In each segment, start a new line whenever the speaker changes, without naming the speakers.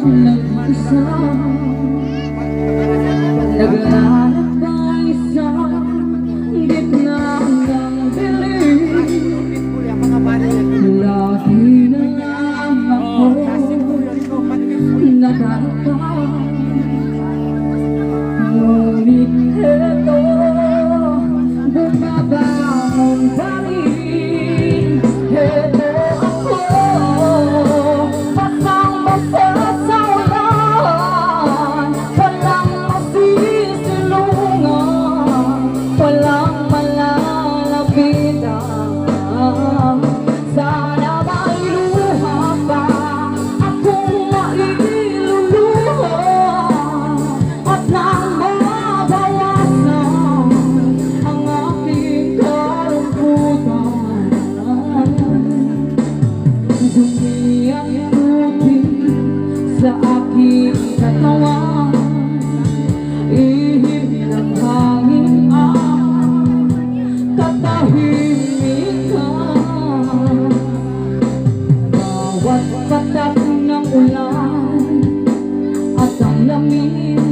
nag-isa, naglalak ang isang gitna ng dilim. Lagi na lang ako natatapang, ngunit eto bumabangon pa rin. Eto ako, basang-basa sa ulan, walang masisilungan, walang malalapitan. Sana may luha pa akong mailuluha, at nang mabawasan ang aking kalungkutan. Dumi ang tubig sa aking katawan, ihip ng hangin ang katahimikan. Bawat patak ng ulan at ang lamig,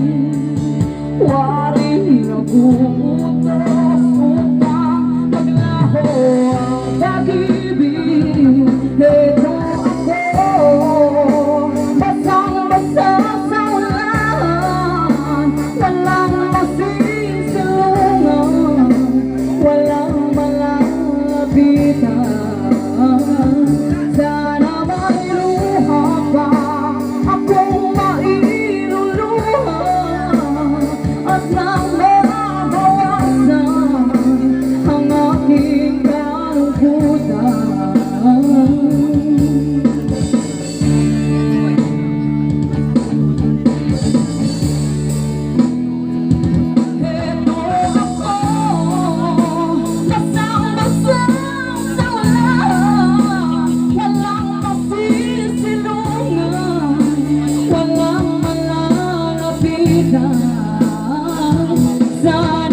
waring naguutos upang maglaho ang pag-ibig. Eto ako, basang-basa sa ulan, walang masisilungan, walang malalapitan. Sana may luha pa akong mailuluha, at nang mabawasan ang aking kalungkutan. Eto ako, basang-basa sa ulan, walang masisilungan, walang malalapitan. Sana